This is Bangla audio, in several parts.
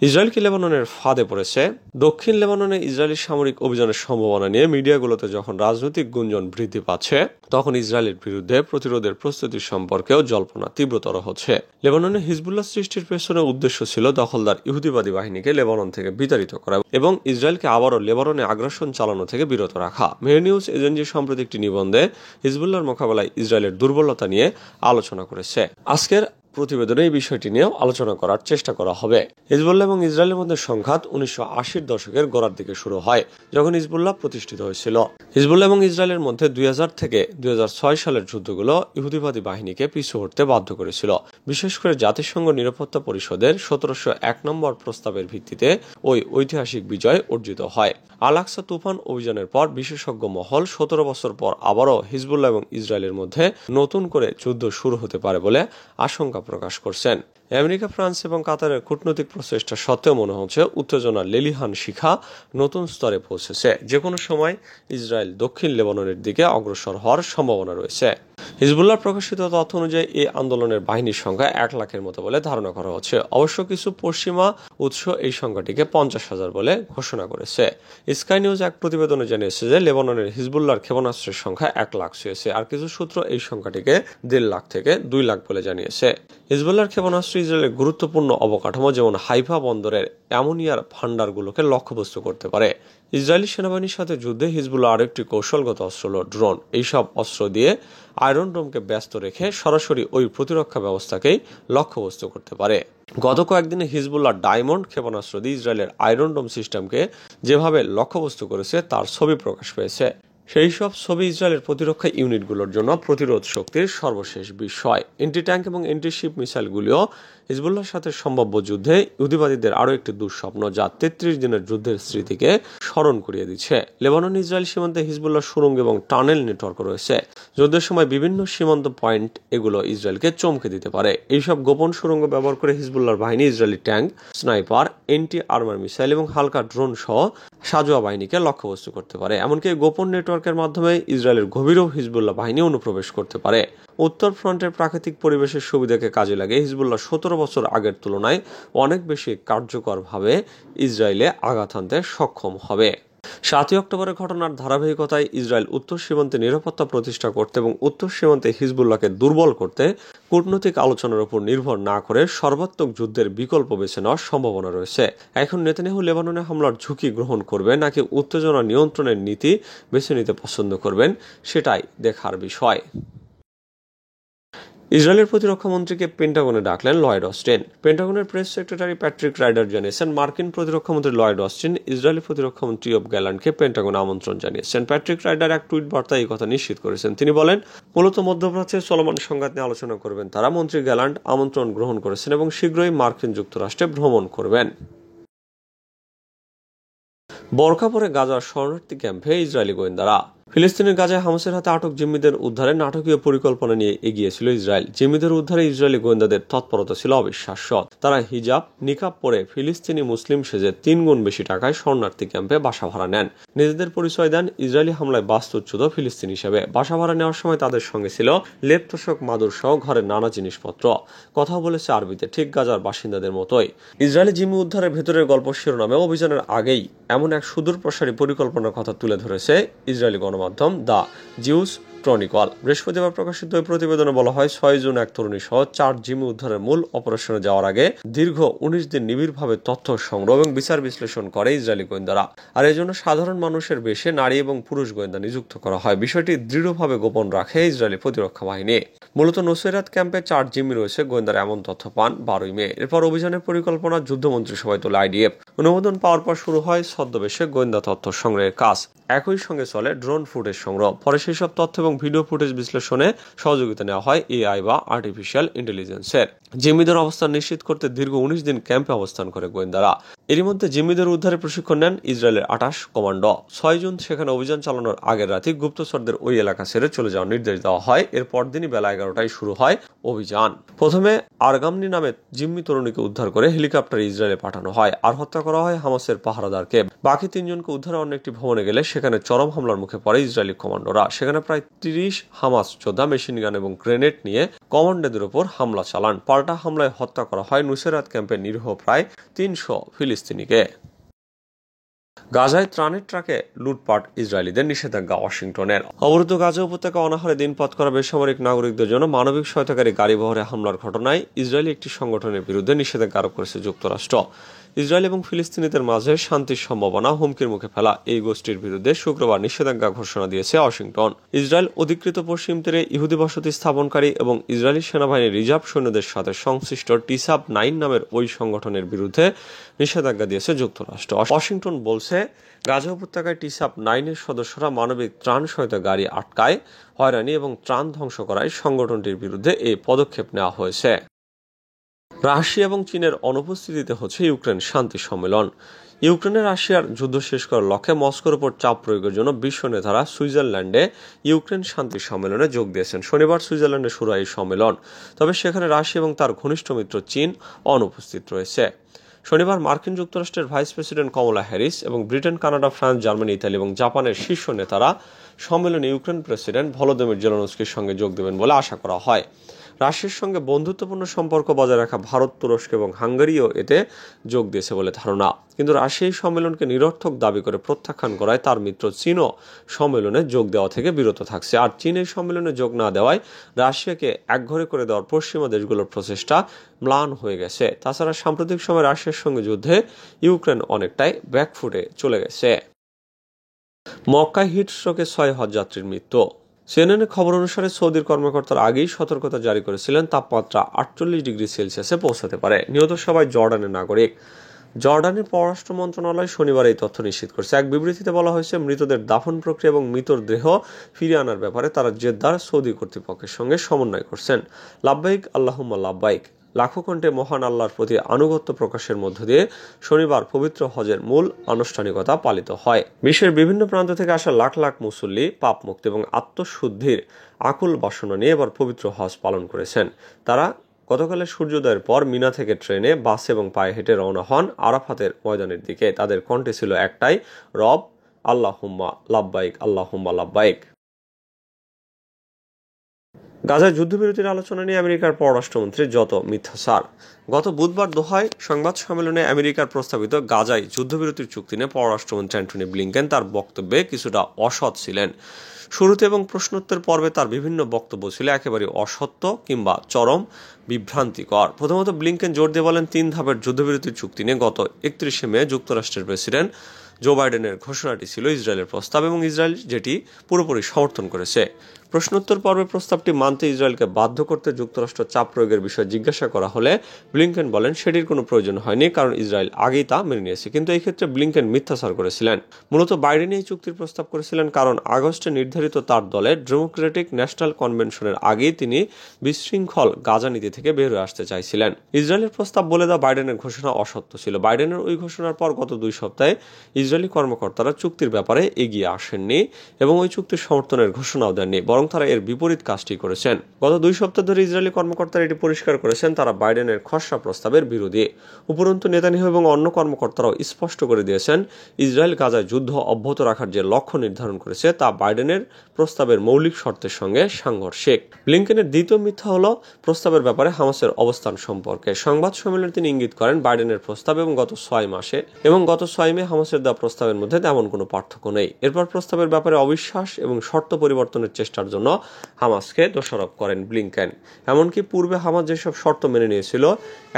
ইসরায়েল কি লেবাননের ফাঁদে পড়েছে? দক্ষিণ লেবাননে ইসরায়েলি সামরিক অভিযানের সম্ভাবনা নিয়ে মিডিয়াগুলোতে যখন রাজনৈতিক গুঞ্জন বৃদ্ধি পাচ্ছে, তখন ইসরায়েলের বিরুদ্ধে প্রতিরোধের প্রস্তুতি সম্পর্কেও জল্পনা তীব্রতর হচ্ছে। লেবাননে হিজবুল্লাহ সৃষ্টির পেছনে উদ্দেশ্য ছিল দখলদার ইহুদিবাদী বাহিনীকে লেবানন থেকে বিতাড়িত করা এবং ইসরায়েলকে আবারও লেবাননে আগ্রাসন চালানো থেকে বিরত রাখা। মেহের নিউজ এজেন্সি সম্প্রতি একটি নিবন্ধে হিজবুল্লাহর মোকাবেলায় ইসরায়েলের দুর্বলতা নিয়ে আলোচনা করেছে। আজকের প্রতিবেদনে এই বিষয়টি নিয়েও আলোচনা করার চেষ্টা করা হবে। হিজবুল্লাহ এবং ইসরায়েলের মধ্যে সংঘাত 1980-র দশকের গোড়ার দিকে শুরু হয়, যখন হিজবুল্লাহ প্রতিষ্ঠিত হয়েছিল। হিজবুল্লাহ এবং ইসরায়েলের মধ্যে 2000 থেকে 2006 সালের যুদ্ধগুলো ইহুদিবাদী বাহিনীকে পিছু হটতে বাধ্য করেছিল। বিশেষ করে জাতিসংঘ নিরাপত্তা পরিষদের 1701 নম্বর প্রস্তাবের ভিত্তিতে ওই ঐতিহাসিক বিজয় অর্জিত হয়। আল-আকসা তুফান অভিযানের পর বিশেষজ্ঞ মহল 17 বছর পর আবারও হিজবুল্লাহ এবং ইসরায়েলের মধ্যে নতুন করে যুদ্ধ শুরু হতে পারে বলে আশঙ্কা প্রকাশ করছেন। আমেরিকা, ফ্রান্স এবং কাতারের কূটনৈতিক প্রচেষ্টা সত্ত্বেও মনে হচ্ছে উত্তেজনার লেলিহান শিখা নতুন স্তরে পৌঁছেছে। যে কোনো সময় ইসরায়েল দক্ষিণ লেবাননের দিকে অগ্রসর হওয়ার সম্ভাবনা রয়েছে। হিজবুল্লাহ প্রকাশিত তথ্য অনুযায়ী এই আন্দোলনের বাহিনীর সংখ্যা 1 লাখের মতো বলে ধারণা করা হচ্ছে। অবশ্য কিছু পশ্চিমা উৎস এই সংখ্যাটিকে 50,000 বলে ঘোষণা করেছে। স্কাই নিউজ এক প্রতিবেদনে জানিয়েছে যে লেবাননের হিজবুল্লাহর ক্ষেপণাস্ত্রের সংখ্যা 1 লাখ ছুঁয়েছে। আর কিছু সূত্র এই সংখ্যাটিকে 1.5 লাখ থেকে 2 লাখ বলে জানিয়েছে। হিজবুল্লাহর ক্ষেপণাস্ত্র ইসরায়েলের গুরুত্বপূর্ণ অবকাঠামো যেমন হাইফা বন্দরের অ্যামোনিয়ার ভান্ডারগুলোকে লক্ষ্যবস্তু করতে পারে। ইসরায়েলি সেনাবাহিনীর সাথে যুদ্ধে হিজবুল্লাহ আরেকটি কৌশলগত অস্ত্র হল ড্রোন। এইসব অস্ত্র দিয়ে আয়রন ডোমকে ব্যস্ত রেখে সরাসরি ওই প্রতিরক্ষা ব্যবস্থাকেই লক্ষ্যবস্তু করতে পারে। গত কয়েকদিনে হিজবুল্লাহ ডায়মন্ড ক্ষেপণাস্ত্র দিয়ে ইসরায়েলের আয়রন ডোম সিস্টেমকে যেভাবে লক্ষ্যবস্তু করেছে তার ছবি প্রকাশ পেয়েছে। সেই সব ছবি ইসরায়েলের প্রতিরক্ষা ইউনিটগুলোর জন্য প্রতিরোধ শক্তির সর্বশেষ বিষয়। এন্টি ট্যাঙ্ক এবং এন্টি শিপ মিসাইলগুলিও হিজবুল্লাহর সাথে সম্ভাব্য যুদ্ধে ইহুদিবাদীদের আরও একটি দুঃস্বপ্ন, যা 33 দিনের যুদ্ধের স্মৃতিকে স্মরণ করিয়ে দিচ্ছে। লেবানন ইসরায়েল সীমান্তে হিজবুল্লাহ সুড়ঙ্গ এবং টানেল নেটওয়ার্ক রয়েছে। যুদ্ধের সময় বিভিন্ন সীমান্ত পয়েন্ট এগুলো ইসরায়েলকে চমকে দিতে পারে। এইসব গোপন সুড়ঙ্গ ব্যবহার করে হিজবুল্লাহর বাহিনী Israeli tank, sniper, anti armour missile এবং হালকা ড্রোন সহ সাজোয়া বাহিনীকে লক্ষ্যবস্তু করতে পারে। এমনকি গোপন নেটওয়ার্কের মাধ্যমে ইসরায়েলের গভীরেও হিজবুল্লাহ বাহিনী অনুপ্রবেশ করতে পারে। উত্তর ফ্রন্টের প্রাকৃতিক পরিবেশের সুবিধাকে কাজে লাগিয়ে হিজবুল্লাহ 17 বছর আগের তুলনায় অনেক বেশি কার্যকরভাবে ইসরায়েলে আঘাত হানতে সক্ষম হবে। 7 অক্টোবরের ঘটনার ধারাবাহিকতায় ইসরায়েল উত্তর সীমান্তে নিরাপত্তা প্রতিষ্ঠা করতে এবং উত্তর সীমান্তে হিজবুল্লাহকে দুর্বল করতে কূটনৈতিক আলোচনার উপর নির্ভর না করে সর্বাত্মক যুদ্ধের বিকল্প বেছে নেওয়ার সম্ভাবনা রয়েছে। এখন নেতানিয়াহু লেবাননে হামলার ঝুঁকি গ্রহণ করবে নাকি উত্তেজনা নিয়ন্ত্রণের নীতি বেছে নিতে পছন্দ করবেন, সেটাই দেখার বিষয়। ইসরায়েলের প্রতিরক্ষা মন্ত্রীকে পেন্টাগনে ডাকলেন লয়েড অস্টিন। পেন্টাগনের প্রেস সেক্রেটারি প্যাট্রিক রাইডার জানিয়েছেন, মার্কিন প্রতিরক্ষামন্ত্রী লয়েড অস্টিন ইসরায়েলি প্রতিরক্ষামন্ত্রী ইয়োভ গ্যালান্টকে পেন্টাগনে আমন্ত্রণ জানিয়েছেন। প্যাট্রিক রাইডার এক টুইট বার্তায় এই কথা নিশ্চিত করেছেন। তিনি বলেন, মূলত মধ্যপ্রাচ্যে চলমান সংঘাত নিয়ে আলোচনা করবেন তারা। মন্ত্রী গ্যালান্ট আমন্ত্রণ গ্রহণ করেছেন এবং শীঘ্রই মার্কিন যুক্তরাষ্ট্রে ভ্রমণ করবেন। বোরকা পরে গাজার শরণার্থী ক্যাম্পে ইসরায়েলি গোয়েন্দারা। ফিলিস্তিনের গাজায় হামাসের হাতে আটক জিম্মিদের উদ্ধারে নাটকীয় পরিকল্পনা নিয়ে এগিয়েছিল ইসরায়েল। জিম্মিদের উদ্ধারে ইসরায়েলি গোয়েন্দাদের তৎপরতা ছিল অবিশ্বাস্য। তারা হিজাব, নিকাব পরে ফিলিস্তিনি মুসলিম সেজে 3 গুণ বেশি টাকায় শরণার্থী ক্যাম্পে বাসা ভাড়া নেন। নিজেদের পরিচয় দেন ইসরায়েলি হামলায় বাস্তুচ্যুত ফিলিস্তিনি হিসেবে। বাসা ভাড়া নেওয়ার সময় তাদের সঙ্গে ছিল লেপ তোশক, মাদুর সহ ঘরের নানা জিনিসপত্র। কথা বলেছে আরবিতে, ঠিক গাজার বাসিন্দাদের মতোই। ইসরায়েলি জিম্মি উদ্ধারের ভেতরের গল্প শিরোনামে অভিযানের আগেই এমন এক সুদূর প্রসারী পরিকল্পনার কথা তুলে ধরেছে ইসরায়েলি গণমাধ্যম দ্য জিউস ক্রনিকল। বৃহস্পতিবার প্রকাশিত ওই প্রতিবেদনে বলা হয়, 6 জুন এক তরুণী সহ 4 জিম্মি উদ্ধারের মূল অপারেশনে যাওয়ার আগে দীর্ঘ 19 দিন নিবিড়ভাবে তথ্য সংগ্রহ এবং বিচার বিশ্লেষণ করে ইসরায়েলি গোয়েন্দারা। আর এই জন্য সাধারণ মানুষের বেশে নারী এবং পুরুষ গোয়েন্দা নিযুক্ত করা হয়। বিষয়টি দৃঢ়ভাবে গোপন রাখে ইসরায়েলি প্রতিরক্ষা বাহিনী। মূলত নুসৈরাত ক্যাম্পে 4 জিম্মি রয়েছে, গোয়েন্দারা এমন তথ্য পান 12 মে। এরপর অভিযানের পরিকল্পনা যুদ্ধমন্ত্রী সভায় তোলে আইডিএফ। অনুমোদন পাওয়ার পর শুরু হয় ছদ্মবেশে গোয়েন্দা তথ্য সংগ্রহের কাজ। একই সঙ্গে চলে ড্রোন ফুটেজ সংগ্রহ। পরে সেই সব তথ্য এবং ভিডিও ফুটেজ বিশ্লেষণে সহযোগিতা নেওয়া হয় এআই বা আর্টিফিশিয়াল ইন্টেলিজেন্সের। জিম্মিদের অবস্থান নিশ্চিত করতে দীর্ঘ 19 দিন ক্যাম্পে অবস্থান করে গোয়েন্দারা। এরই মধ্যে জিম্মিদের উদ্ধারে প্রশিক্ষণ নেন ইসরায়েলের 28 কমান্ডো। 6 জুন সেখানে অভিযান চালানোর আগের রাতে গুপ্তচরদের ওই এলাকা ছেড়ে চলে যাওয়ার নির্দেশ দেওয়া হয়। এর পরদিনই বেলা 11টায় শুরু হয় অভিযান। প্রথমে আরগামনি নামে জিম্মি তরুণীকে উদ্ধার করে হেলিকপ্টারে ইসরায়েলে পাঠানো হয় আর হত্যা করা হয় হামাসের পাহারাদারকে। বাকি 3 জনকে উদ্ধারে অন্য একটি ভবনে গেলে সেখানে চরম হামলার মুখে পড়ে ইসরায়েলি কমান্ডোরা। সেখানে প্রায় 30 হামাস যোদ্ধা মেশিন গান এবং গ্রেনেড নিয়ে কমান্ডোদের উপর হামলা চালান। পাল্টা হামলায় হত্যা করা হয় নুসেরাত ক্যাম্পের নিরীহ প্রায় 300 ফিলিস্তিনিকে। গাজায় ত্রাণের ট্রাকে লুটপাট, ইসরায়েলিদের নিষেধাজ্ঞা ওয়াশিংটনের। অবরুদ্ধ গাজা উপত্যকা অনাহারে দিনপাত করা বেসামরিক নাগরিকদের জন্য মানবিক সহায়তাকারী গাড়ি বহরে হামলার ঘটনায় ইসরায়েলি একটি সংগঠনের বিরুদ্ধে নিষেধাজ্ঞা আরোপ করেছে যুক্তরাষ্ট্র। ইসরায়েল এবং ফিলিস্তিনিদের মাঝে শান্তির সম্ভাবনা হুমকির মুখে ফেলা এই গোষ্ঠীর বিরুদ্ধে শুক্রবার নিষেধাজ্ঞা ঘোষণা দিয়েছে ওয়াশিংটন। ইসরায়েল অধিকৃত পশ্চিম তীরে ইহুদি বসতি স্থাপনকারী এবং ইসরায়েলি সেনাবাহিনীর রিজার্ভ সৈন্যদের সাথে সংশ্লিষ্ট টিসাব 9 নামের ওই সংগঠনের বিরুদ্ধে নিষেধাজ্ঞা দিয়েছে যুক্তরাষ্ট্র। ওয়াশিংটন বলছে, গাজা উপত্যকায় টিসাব 9-এর সদস্যরা মানবিক ত্রাণ সহায়তা গাড়ি আটকায়, হয়রানি এবং ত্রাণ ধ্বংস করায় সংগঠনটির বিরুদ্ধে এই পদক্ষেপ নেওয়া হয়েছে। রাশিয়া এবং চীনের অনুপস্থিতিতে হচ্ছে ইউক্রেন শান্তি সম্মেলন। ইউক্রেনে রাশিয়ার যুদ্ধ শেষ করার লক্ষ্যে মস্কোর উপর চাপ প্রয়োগের জন্য বিশ্ব নেতারা সুইজারল্যান্ডে ইউক্রেন শান্তি সম্মেলনে যোগ দিয়েছেন। শনিবার সুইজারল্যান্ডে শুরু হয় এই সম্মেলন, তবে সেখানে রাশিয়া এবং তার ঘনিষ্ঠ মিত্র চীন অনুপস্থিত রয়েছে। শনিবার মার্কিন যুক্তরাষ্ট্রের ভাইস প্রেসিডেন্ট কমলা হ্যারিস এবং Britain, Canada, France, Germany, Italy এবং জাপানের শীর্ষ নেতারা সম্মেলনে ইউক্রেন প্রেসিডেন্ট ভলোদিমির জেলেনস্কির সঙ্গে যোগ দেবেন বলে আশা করা হয়। রাশিয়ার সঙ্গে বন্ধুত্বপূর্ণ সম্পর্ক বজায় রাখা ভারত, তুরস্ক এবং হাঙ্গেরিও এতে যোগ দিয়েছে বলে ধারণা। কিন্তু রাশিয়া এই সম্মেলনকে নিরর্থক দাবি করে প্রত্যাখ্যান করায় তার মিত্র চীনও সম্মেলনে যোগ দেওয়া থেকে বিরত থাকছে। আর চীন এই সম্মেলনে যোগ না দেওয়ায় রাশিয়াকে একঘরে করে দেওয়ার পশ্চিমা দেশগুলোর প্রচেষ্টা ম্লান হয়ে গেছে। তাছাড়া সাম্প্রতিক সময়ে রাশিয়ার সঙ্গে যুদ্ধে ইউক্রেন অনেকটাই ব্যাকফুটে চলে গেছে। মক্কায় হিট স্ট্রোকে 6 হজযাত্রীর মৃত্যু। সিএনএনের খবর অনুসারে সৌদির কর্মকর্তারা আগেই সতর্কতা জারি করেছিলেন তাপমাত্রা 48 ডিগ্রি সেলসিয়াসে পৌঁছাতে পারে। নিহত সবাই জর্ডানের নাগরিক। জর্ডানের পররাষ্ট্র মন্ত্রণালয় শনিবার এই তথ্য নিশ্চিত করেছে। এক বিবৃতিতে বলা হয়েছে, মৃতদের দাফন প্রক্রিয়া এবং মৃতর দেহ ফিরিয়ে আনার ব্যাপারে তারা জেদ্দার সৌদি কর্তৃপক্ষের সঙ্গে সমন্বয় করছেন। লাব্বাইক আল্লাহুম্মা লাব্বাইক লাখো কণ্ঠে মহান আল্লাহর প্রতি আনুগত্য প্রকাশের মধ্য দিয়ে শনিবার পবিত্র হজের মূল আনুষ্ঠানিকতা পালিত হয়। বিশ্বের বিভিন্ন প্রান্ত থেকে আসা লাখ লাখ মুসল্লি পাপ মুক্তি এবং আত্মশুদ্ধির আকুল বাসনা নিয়ে এবার পবিত্র হজ পালন করেছেন। তারা গতকালের সূর্যোদয়ের পর মিনা থেকে ট্রেনে, বাসে এবং পায়ে হেঁটে রওনা হন আরাফাতের ময়দানের দিকে। তাদের কণ্ঠে ছিল একটাই, রব আল্লাহুম্মা লাব্বাইক আল্লাহুম্মা লাব্বাইক। গাজায় যুদ্ধবিরতির আলোচনা নিয়ে আমেরিকার পররাষ্ট্রমন্ত্রী যত মিথ্যাচার। গত বুধবার দোহায় সংবাদ সম্মেলনে আমেরিকার প্রস্তাবিত গাজায় যুদ্ধবিরতির চুক্তি নিয়ে পররাষ্ট্রমন্ত্রী অ্যান্টনি ব্লিংকেন তার বক্তব্যে কিছুটা অসৎ ছিলেন। শুরুতে এবং প্রশ্নোত্তর পর্বে তার বিভিন্ন বক্তব্য ছিল একেবারে অসত্য কিংবা চরম বিভ্রান্তিকর। প্রথমত ব্লিংকেন জোর দিয়ে বলেন, 3 ধাপের যুদ্ধবিরতির চুক্তি নিয়ে গত 31শে মে যুক্তরাষ্ট্রের প্রেসিডেন্ট জো বাইডেনের ঘোষণাটি ছিল ইসরায়েলের প্রস্তাব এবং ইসরায়েল যেটি পুরোপুরি সমর্থন করেছে। প্রশ্নোত্তর পর্বে প্রস্তাবটি মানতে ইসরায়েলকে বাধ্য করতে যুক্তরাষ্ট্র চাপ প্রয়োগের বিষয়ে জিজ্ঞাসা করা হলে ব্লিংকেন বলেন সেটির কোনো প্রয়োজন হয়নি, কারণ ইসরায়েল আগেই তা মেনে নিয়েছে। কিন্তু এই ক্ষেত্রে ব্লিংকেন মিথ্যাচার করেছিলেন। মূলত বাইডেন এই চুক্তির প্রস্তাব করেছিলেন কারণ আগস্টে নির্ধারিত তার দলের ডেমোক্রেটিক ন্যাশনাল কনভেনশনের আগেই তিনি বিশৃঙ্খল গাজা নীতি থেকে বের হয়ে আসতে চাইছিলেন। ইসরায়েলের প্রস্তাব বলে দেওয়া বাইডেনের ঘোষণা অসত্য ছিল। বাইডেনের ওই ঘোষণার পর গত 2 সপ্তাহে ইসরায়েলি কর্মকর্তারা চুক্তির ব্যাপারে এগিয়ে আসেননি এবং ওই চুক্তির সমর্থনের ঘোষণাও দেননি, বরং তারা এর বিপরীত কাজটি করেছেন। গত 2 সপ্তাহ ধরে ইসরায়েলি কর্মকর্তারা এটি পরিষ্কার করেছেন তারা বাইডেনের খসড়া প্রস্তাবের বিরোধী। উপরন্তু নেতানিয়াহু এবং অন্য কর্মকর্তারাও স্পষ্ট করে দিয়েছেন ইসরায়েল গাজায় যুদ্ধ অব্যাহত রাখার যে লক্ষ্য নির্ধারণ করেছে তা বাইডেনের প্রস্তাবের মৌলিক শর্তের সঙ্গে সাংঘর্ষিক। ব্লিংকেনের দ্বিতীয় মিথ্যা হলো প্রস্তাবের ব্যাপারে হামাসের অবস্থান সম্পর্কে। সংবাদ সম্মেলনে তিনি ইঙ্গিত করেন বাইডেনের প্রস্তাব এবং গত 6 মে হামাসের দেওয়া প্রস্তাবের মধ্যে তেমন কোনো পার্থক্য নেই। এরপর প্রস্তাবের ব্যাপারে অবিশ্বাস এবং শর্ত পরিবর্তনের চেষ্টার জন্য হামাসকে দোষারোপ করেন ব্লিংকেন। এমনকি পূর্বে হামাস যেসব শর্ত মেনে নিয়েছিল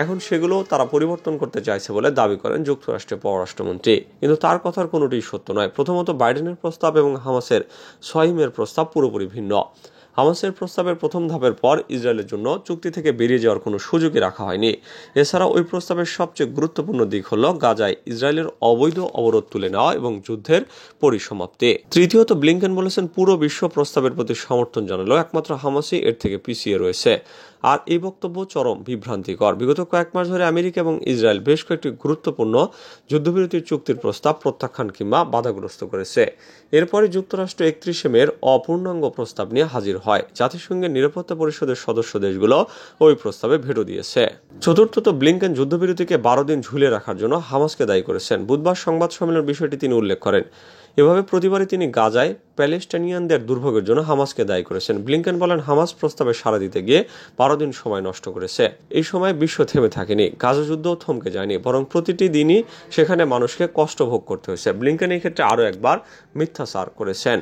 এখন সেগুলো তারা পরিবর্তন করতে চাইছে বলে দাবি করেন যুক্তরাষ্ট্রের পররাষ্ট্রমন্ত্রী। কিন্তু তার কথার কোনোটিই সত্য নয়। প্রথমত বাইডেনের প্রস্তাব এবং হামাসের 6 মের প্রস্তাব পুরোপুরি ভিন্ন। হামাসের প্রস্তাবের প্রথম ধাপের পর ইসরায়েলের জন্য চুক্তি থেকে বেরিয়ে যাওয়ার কোনো সুযোগই রাখা হয়নি। এছাড়া ওই প্রস্তাবের সবচেয়ে গুরুত্বপূর্ণ দিক হল গাজায় ইসরায়েলের অবৈধ অবরোধ তুলে নেওয়া এবং যুদ্ধের পরিসমাপ্তি। তৃতীয়ত ব্লিংকেন বলেছেন পুরো বিশ্ব প্রস্তাবের প্রতি সমর্থন জানালেও একমাত্র হামাসই এর থেকে পিছিয়ে রয়েছে। আর এই বক্তব্য চরম বিভ্রান্তিকর। বিগত কয়েক মাস ধরে আমেরিকা এবং ইসরায়েল বেশ কয়েকটি গুরুত্বপূর্ণ যুদ্ধবিরতির চুক্তির প্রস্তাব প্রত্যাখ্যান কিংবা বাধাগ্রস্ত করেছে। এরপরে যুক্তরাষ্ট্র 31 মের অপূর্ণাঙ্গ প্রস্তাব নিয়ে হাজির হয়। জাতিসংঘের নিরাপত্তা পরিষদের সদস্য দেশগুলো ওই প্রস্তাবে ভেটো দিয়েছে। চতুর্থত, ব্লিংকেন যুদ্ধবিরতিকে 12 দিন ঝুলিয়ে রাখার জন্য হামাসকে দায়ী করেছেন। বুধবার সংবাদ সম্মেলনের বিষয়টি তিনি উল্লেখ করেন। এভাবে প্রতিবারই তিনি গাজায় প্যালেস্টাইনিয়ানদের দুর্ভোগের জন্য হামাসকে দায়ী করেছেন। ব্লিংকেন বলেন, হামাস প্রস্তাবে সাড়া দিতে গিয়ে 12 দিন সময় নষ্ট করেছে। এই সময় বিশ্ব থেমে থাকেনি, গাজা যুদ্ধও থমকে যায়নি, বরং প্রতিটি দিনই সেখানে মানুষকে কষ্ট ভোগ করতে হয়েছে। ব্লিংকেন এই ক্ষেত্রে আরও একবার মিথ্যাচার করেছেন।